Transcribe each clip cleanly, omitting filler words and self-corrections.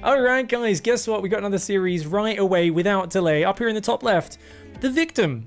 Alright guys, guess what? We got another series right away without delay. Up here in the top left, the victim.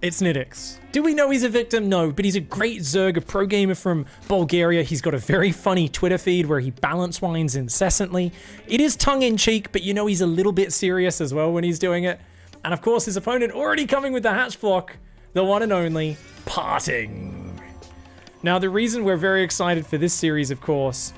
It's Nidix. Do we know he's a victim? No, but he's a great Zerg, a pro gamer from Bulgaria. He's got a very funny Twitter feed where he balance wines incessantly. It is tongue-in-cheek, but you know he's a little bit serious as well when he's doing it. And of course, his opponent already coming with the hatch block, the one and only Parting. Now, the reason we're very excited for this series, of course,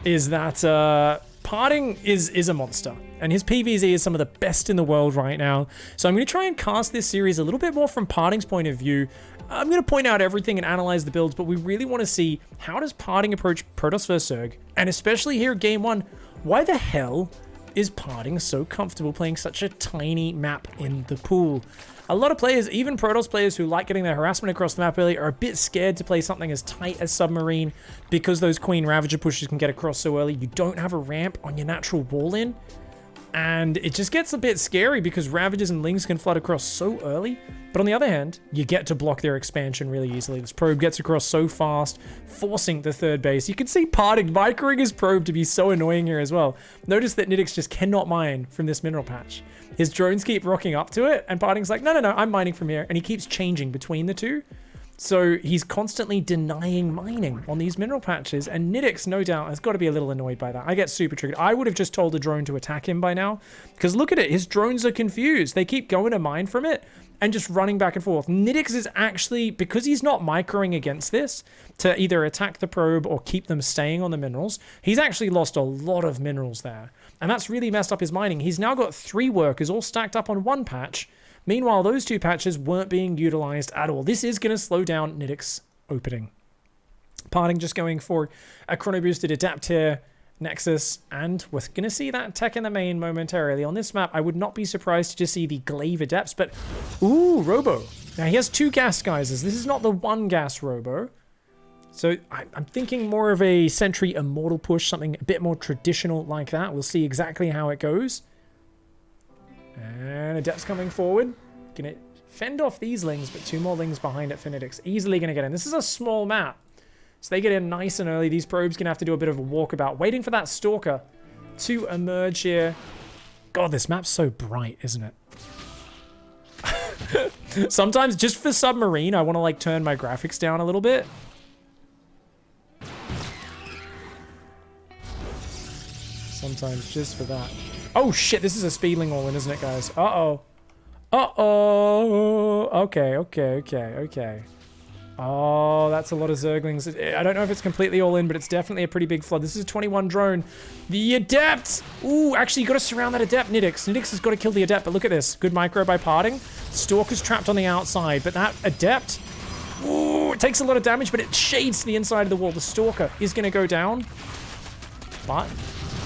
is that Parting is a monster, and his PvZ is some of the best in the world right now. So I'm going to try and cast this series a little bit more from Parting's point of view. I'm going to point out everything and analyze the builds, but we really want to see how does Parting approach Protoss vs Zerg, and especially here game one, why the hell is Parting so comfortable playing such a tiny map in the pool? A lot of players, even Protoss players who like getting their harassment across the map early, are a bit scared to play something as tight as Submarine because those Queen Ravager pushes can get across so early. You don't have a ramp on your natural wall in, and it just gets a bit scary because Ravagers and Lings can flood across so early. But on the other hand, you get to block their expansion really easily. This probe gets across so fast, forcing the third base. You can see Parting microing his probe to be so annoying here as well. Notice that Nidix just cannot mine from this mineral patch. His drones keep rocking up to it, and Parting's like, no, I'm mining from here. And he keeps changing between the two. So he's constantly denying mining on these mineral patches, and Nidix, no doubt, has got to be a little annoyed by that. I get super triggered. I would have just told the drone to attack him by now, because look at it. His drones are confused. They keep going to mine from it and just running back and forth. Nidix is actually, because he's not microing against this to either attack the probe or keep them staying on the minerals, he's actually lost a lot of minerals there. And that's really messed up his mining. He's now got 3 workers all stacked up on one patch. Meanwhile, those 2 patches weren't being utilized at all. This is going to slow down Nidix opening. Parting just going for a chrono boosted adapt here, Nexus, and we're going to see that tech in the main momentarily. On this map, I would not be surprised to just see the Glaive Adepts, but ooh, Robo. Now he has 2 gas geysers. This is not the 1 gas Robo. So I'm thinking more of a Sentry Immortal push, something a bit more traditional like that. We'll see exactly how it goes. And Adept's coming forward. Gonna fend off these Lings, but 2 more Lings behind it for Nidix. Easily gonna get in. This is a small map, so they get in nice and early. These probes gonna have to do a bit of a walkabout, waiting for that Stalker to emerge here. God, this map's so bright, isn't it? Sometimes, just for Submarine, I want to like turn my graphics down a little bit. Sometimes, just for that. Oh shit, this is a Speedling all-in, isn't it, guys? Uh-oh. Uh-oh. Okay. Oh, that's a lot of Zerglings. I don't know if it's completely all in, but it's definitely a pretty big flood. This is a 21 drone. The Adept! Ooh, actually, you got to surround that Adept, Nidix. Nidix has got to kill the Adept, but look at this. Good micro by Parting. Stalker's trapped on the outside, but that Adept... Ooh, it takes a lot of damage, but it shades to the inside of the wall. The Stalker is going to go down, but...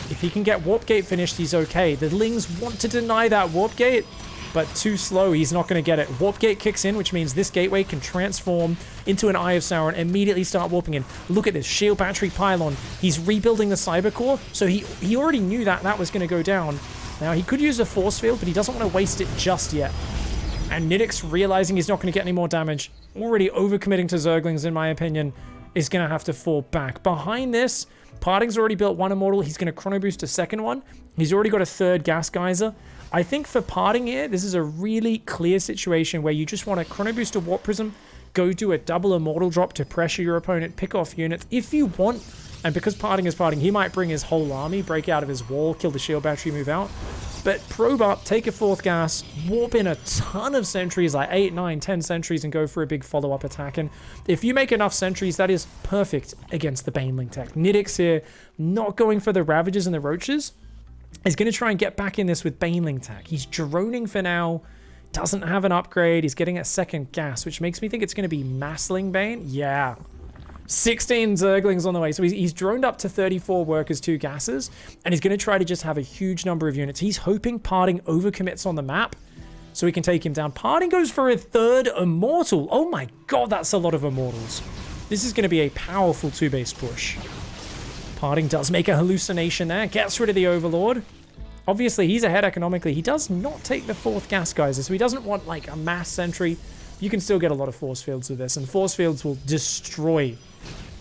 if he can get Warp Gate finished, he's okay. The Lings want to deny that Warp Gate, but too slow. He's not going to get it. Warp Gate kicks in, which means this gateway can transform into an Eye of Sauron and immediately start warping in. Look at this. Shield Battery Pylon. He's rebuilding the Cyber Core, so he already knew that that was going to go down. Now, he could use a Force Field, but he doesn't want to waste it just yet. And Nidix, realizing he's not going to get any more damage, already overcommitting to Zerglings, in my opinion, is going to have to fall back. Behind this... Parting's already built 1 Immortal. He's going to chrono boost a 2nd one. He's already got a 3rd gas geyser. I think for Parting here, this is a really clear situation where you just want to chrono boost a Warp Prism, go do a double Immortal drop to pressure your opponent, pick off units if you want. And because Parting is Parting, he might bring his whole army, break out of his wall, kill the shield battery, move out. But probe up, take a 4th gas, warp in a ton of sentries, like 8, 9, 10 sentries, and go for a big follow-up attack. And if you make enough sentries, that is perfect against the Baneling tech. Nidix here, not going for the Ravagers and the Roaches, is going to try and get back in this with Baneling tech. He's droning for now, doesn't have an upgrade, he's getting a 2nd gas, which makes me think it's going to be Massling Bane. Yeah. 16 Zerglings on the way. So he's droned up to 34 workers, 2 gases, and he's going to try to just have a huge number of units. He's hoping Parting overcommits on the map so he can take him down. Parting goes for a 3rd Immortal. Oh my god, that's a lot of Immortals. This is going to be a powerful 2-base push. Parting does make a hallucination there, gets rid of the Overlord. Obviously, he's ahead economically. He does not take the 4th gas geyser, so he doesn't want like a mass sentry. You can still get a lot of force fields with this, and force fields will destroy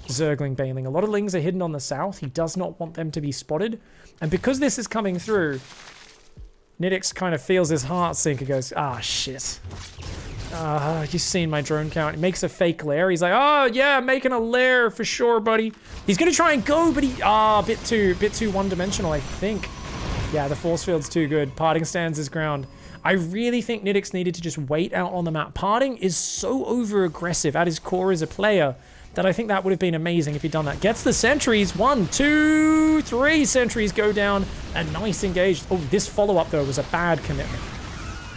Zergling Baneling. A lot of Lings are hidden on the south. He does not want them to be spotted. And because this is coming through, Nidix kind of feels his heart sink and goes, ah, shit. You've seen my drone count. He makes a fake lair. He's like, oh, yeah, making a lair for sure, buddy. He's going to try and go, but he, a bit too one-dimensional, I think. Yeah, the force field's too good. Parting stands his ground. I really think Nidix needed to just wait out on the map. Parting is so over-aggressive at his core as a player that I think that would have been amazing if he'd done that. Gets the sentries. 1, 2, 3 sentries go down. A nice engage. Oh, this follow-up, though, was a bad commitment.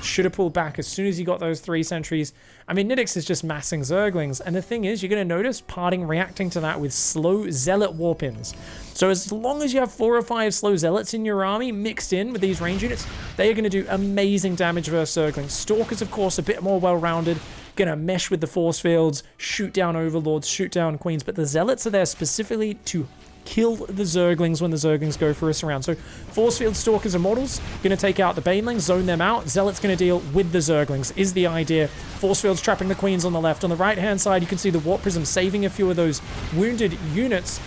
Should have pulled back as soon as he got those 3 sentries. I mean, Nidix is just massing Zerglings. And the thing is, you're going to notice Parting reacting to that with slow Zealot warp-ins. So as long as you have 4 or 5 slow Zealots in your army mixed in with these range units, they are going to do amazing damage versus Zerglings. Stalkers, of course, a bit more well-rounded. Going to mesh with the force fields, shoot down Overlords, shoot down Queens. But the Zealots are there specifically to kill the Zerglings when the Zerglings go for a surround. So force field Stalkers Immortals going to take out the Banelings, zone them out. Zealots going to deal with the Zerglings is the idea. Force fields trapping the Queens on the left. On the right hand side, you can see the Warp Prism saving a few of those wounded units.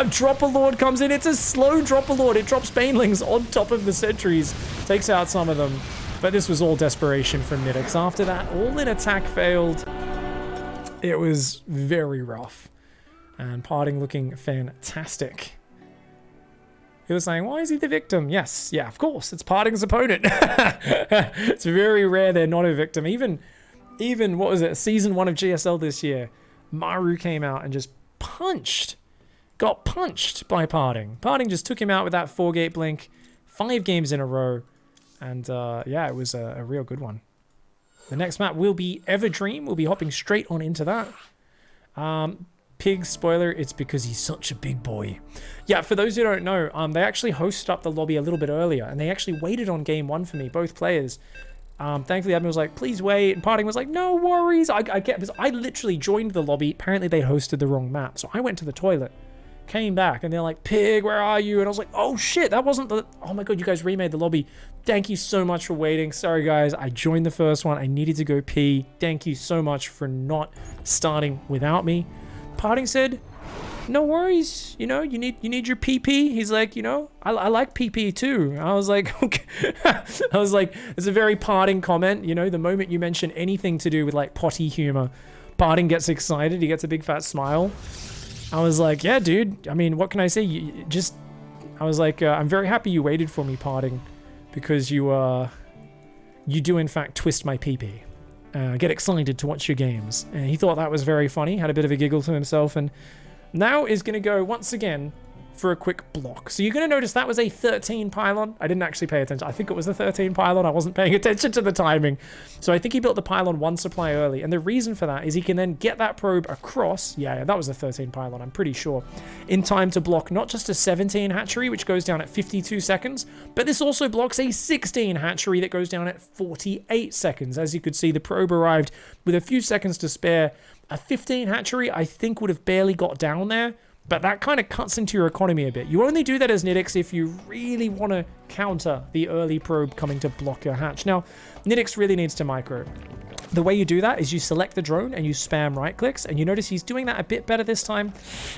Dropper Lord comes in. It's a slow Dropper Lord. It drops Banelings on top of the sentries. Takes out some of them. But this was all desperation from Nidix. After that, all-in attack failed. It was very rough. And Parting looking fantastic. He was saying, why is he the victim? Yes, yeah, of course. It's Parting's opponent. It's very rare they're not a victim. Even, what was it, Season 1 of GSL this year, Maru came out and just got punched by Parting. Parting just took him out with that 4-gate blink, 5 games in a row. And yeah, it was a real good one. The next map will be Everdream. We'll be hopping straight on into that. Pig, spoiler, it's because he's such a big boy. Yeah, for those who don't know, they actually hosted up the lobby a little bit earlier, and they actually waited on game 1 for me, both players. Thankfully, admin was like, please wait, and Parting was like, no worries. I get, because I literally joined the lobby. Apparently, they hosted the wrong map, so I went to the toilet, came back, and they're like, Pig, where are you? And I was like, oh shit, that wasn't the, oh my god, you guys remade the lobby. Thank you so much for waiting. Sorry guys, I joined the first one. I needed to go pee. Thank you so much for not starting without me. Parting said, no worries, you know, you need your PP. He's like, you know, I like PP too. I was like, okay. I was like, it's a very Parting comment, you know, the moment you mention anything to do with like potty humor, Parting gets excited, he gets a big fat smile. I was like, yeah, dude, I mean, what can I say? I was like, I'm very happy you waited for me, Parting, because you do in fact twist my PP. Get excited to watch your games. And he thought that was very funny, had a bit of a giggle to himself, and now is going to go once again for a quick block. So you're going to notice that was a 13 pylon. I didn't actually pay attention. I think it was the 13 pylon. I wasn't paying attention to the timing. So I think he built the pylon 1 supply early. And the reason for that is he can then get that probe across. Yeah, that was a 13 pylon, I'm pretty sure. In time to block not just a 17 hatchery, which goes down at 52 seconds, but this also blocks a 16 hatchery that goes down at 48 seconds. As you could see, the probe arrived with a few seconds to spare. A 15 hatchery, I think, would have barely got down there. But that kind of cuts into your economy a bit. You only do that as Nidix if you really want to counter the early probe coming to block your hatch. Now, Nidix really needs to micro. The way you do that is you select the drone and you spam right clicks, and you notice he's doing that a bit better this time.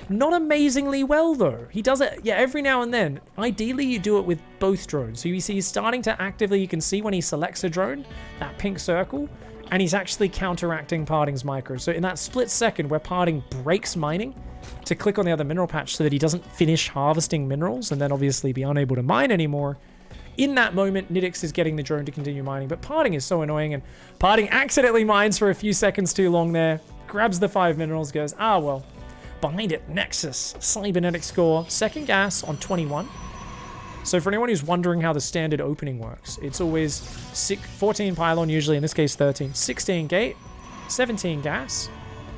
Not amazingly well though. He does it, yeah, every now and then. Ideally, you do it with both drones. So you see he's starting to actively, you can see when he selects a drone, that pink circle, and he's actually counteracting Parting's micro. So in that split second where Parting breaks mining to click on the other mineral patch so that he doesn't finish harvesting minerals and then obviously be unable to mine anymore, in that moment, Nidix is getting the drone to continue mining, but Parting is so annoying, and Parting accidentally mines for a few seconds too long there, grabs the 5 minerals, goes, ah, well. Behind it, Nexus, cybernetic score, second gas on 21. So for anyone who's wondering how the standard opening works, it's always 14 pylon, usually, in this case 13, 16 gate, 17 gas,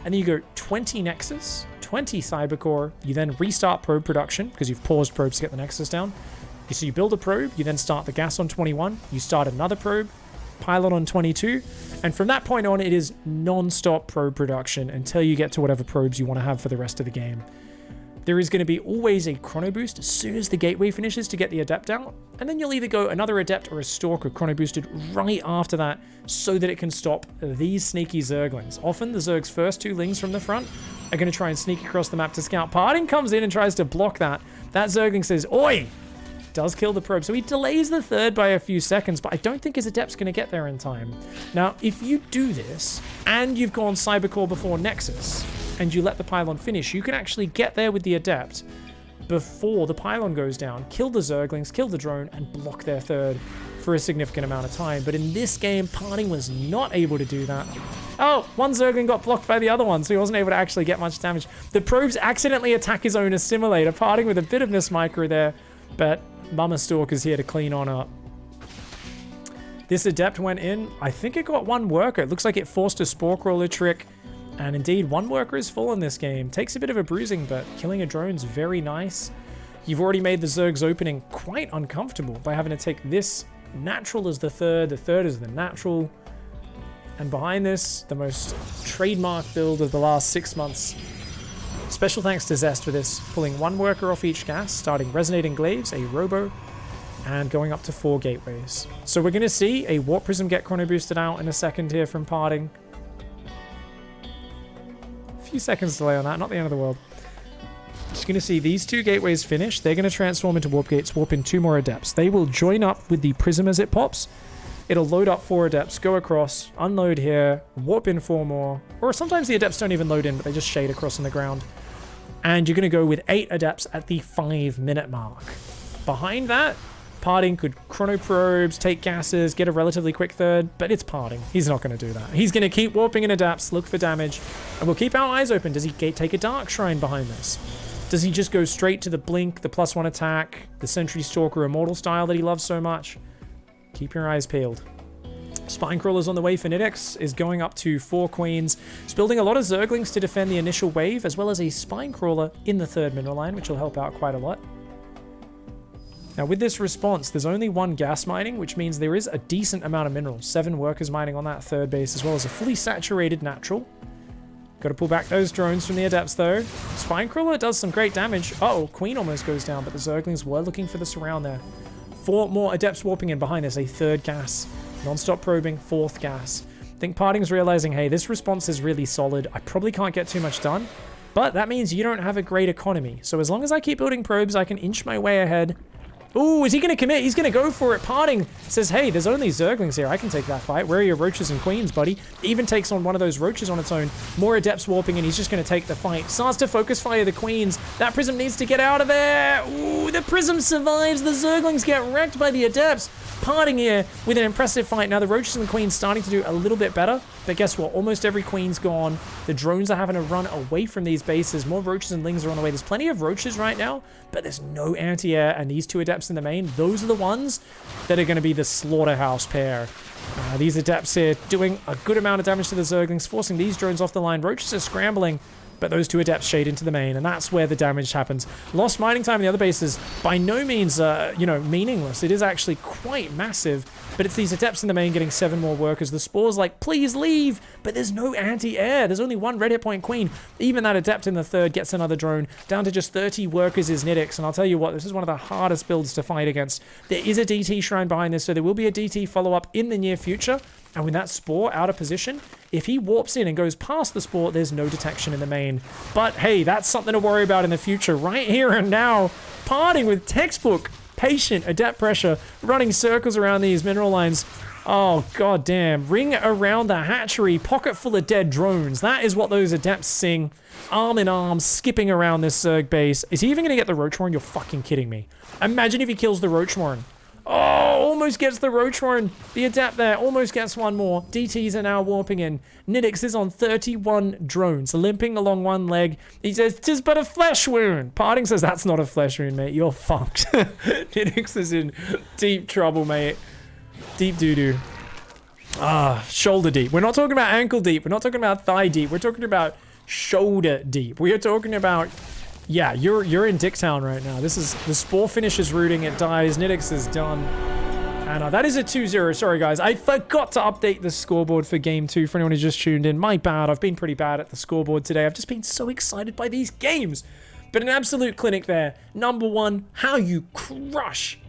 and then you go 20 Nexus, 20 Cybercore, you then restart probe production, because you've paused probes to get the Nexus down. So you build a probe, you then start the gas on 21, you start another probe, pylon on 22, and from that point on, it is non-stop probe production until you get to whatever probes you want to have for the rest of the game. There is going to be always a chrono boost as soon as the gateway finishes to get the adept out, and then you'll either go another adept or a stalker chrono boosted right after that so that it can stop these sneaky zerglings. Often the zerg's first 2 lings from the front are going to try and sneak across the map to scout. Parting comes in and tries to block that. That Zergling says, oi! Does kill the probe. So he delays the third by a few seconds, but I don't think his Adept's going to get there in time. Now, if you do this, and you've gone Cybercore before Nexus, and you let the pylon finish, you can actually get there with the Adept before the pylon goes down, kill the Zerglings, kill the drone, and block their third for a significant amount of time. But in this game, Parting was not able to do that. Oh, one Zergling got blocked by the other one, so he wasn't able to actually get much damage. The probes accidentally attack his own assimilator, Parting with a bit of mismicro there, but Mama Stalk is here to clean on up. This Adept went in. I think it got one worker. It looks like it forced a Spore Crawler trick. And indeed, one worker is full in this game. Takes a bit of a bruising, but killing a drone's very nice. You've already made the Zerg's opening quite uncomfortable by having to take this natural as the third as the natural. And behind this, the most trademark build of the last 6 months. Special thanks to Zest for this, pulling one worker off each gas, starting Resonating Glaives, a Robo, and going up to 4 gateways. So we're going to see a Warp Prism get chrono boosted out in a second here from Parting. A few seconds delay on that, not the end of the world. Just going to see these 2 gateways finish. They're going to transform into Warp Gates, warp in 2 more Adepts. They will join up with the Prism as it pops. It'll load up 4 Adepts, go across, unload here, warp in 4 more. Or sometimes the Adepts don't even load in, but they just shade across on the ground. And you're going to go with 8 Adepts at the 5-minute mark. Behind that, Parting could chrono probes, take gases, get a relatively quick third, but it's Parting. He's not going to do that. He's going to keep warping in Adepts, look for damage, and we'll keep our eyes open. Does he take a Dark Shrine behind this? Does he just go straight to the Blink, the +1 attack, the Sentry Stalker Immortal style that he loves so much? Keep your eyes peeled. Spinecrawler's on the way for Nidix, is going up to 4 Queens. He's building a lot of Zerglings to defend the initial wave, as well as a Spinecrawler in the 3rd mineral line, which will help out quite a lot. Now with this response, there's only 1 gas mining, which means there is a decent amount of minerals. 7 workers mining on that 3rd base, as well as a fully saturated natural. Got to pull back those drones from the Adepts though. Spinecrawler does some great damage. Uh-oh, Queen almost goes down, but the Zerglings were looking for the surround there. 4 more Adepts warping in behind this, a 3rd gas. Non-stop probing, 4th gas. I think Parting's realizing, hey, this response is really solid. I probably can't get too much done, but that means you don't have a great economy. So as long as I keep building probes, I can inch my way ahead. Ooh, is he going to commit? He's going to go for it. Parting says, hey, there's only Zerglings here. I can take that fight. Where are your Roaches and Queens, buddy? Even takes on one of those Roaches on its own. More Adepts warping, and he's just going to take the fight. Starts to focus fire the Queens. That Prism needs to get out of there. Ooh, the Prism survives. The Zerglings get wrecked by the Adepts. Parting here with an impressive fight. Now the Roaches and Queens starting to do a little bit better, but guess what? Almost every Queen's gone. The drones are having to run away from these bases. More Roaches and Lings are on the way. There's plenty of Roaches right now, but there's no anti-air, and these 2 Adepts in the main, those are the ones that are going to be the slaughterhouse pair. These Adepts here doing a good amount of damage to the Zerglings, forcing these drones off the line. Roaches are scrambling, but those 2 Adepts shade into the main, and that's where the damage happens. Lost mining time in the other bases, by no means, meaningless. It is actually quite massive, but it's these Adepts in the main getting 7 more workers. The Spore's like, please leave, but there's no anti-air. There's only 1 red hit point Queen. Even that Adept in the 3rd gets another drone. Down to just 30 workers is Nidix, and I'll tell you what, this is one of the hardest builds to fight against. There is a DT Shrine behind this, so there will be a DT follow-up in the near future, and with that Spore out of position, if he warps in and goes past the Spore, there's no detection in the main. But hey, that's something to worry about in the future. Right here and now, Parting with textbook, patient Adept pressure, running circles around these mineral lines. Oh, goddamn. Ring around the hatchery, pocket full of dead drones. That is what those Adepts sing. Arm in arm, skipping around this Zerg base. Is he even going to get the Roachhorn? You're fucking kidding me. Imagine if he kills the Roachhorn. Oh, almost gets the Roachhorn. The Adept there almost gets 1 more. DTs are now warping in. Nidix is on 31 drones, limping along 1 leg. He says, "'Tis but a flesh wound." Parting says, that's not a flesh wound, mate. You're fucked. Nidix is in deep trouble, mate. Deep doo-doo. Shoulder deep. We're not talking about ankle deep. We're not talking about thigh deep. We're talking about shoulder deep. We are talking about... Yeah, you're in Dicktown right now. This is... The Spore finishes rooting, it dies, Nidix is done. And that is a 2-0. Sorry, guys. I forgot to update the scoreboard for Game 2 for anyone who just tuned in. My bad. I've been pretty bad at the scoreboard today. I've just been so excited by these games. But an absolute clinic there. Number 1, how you crush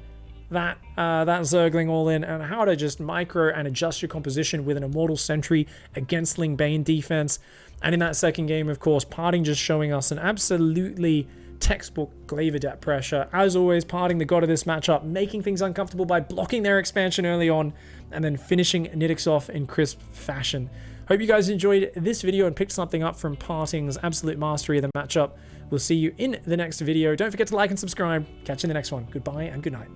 that Zergling all in, and how to just micro and adjust your composition with an Immortal Sentry against Ling Bane defense. And in that second game, of course, Parting just showing us an absolutely textbook Glaive Adept pressure. As always, Parting, the god of this matchup, making things uncomfortable by blocking their expansion early on, and then finishing Nidix off in crisp fashion. Hope you guys enjoyed this video and picked something up from Parting's absolute mastery of the matchup. We'll see you in the next video. Don't forget to like and subscribe. Catch you in the next one. Goodbye and good night.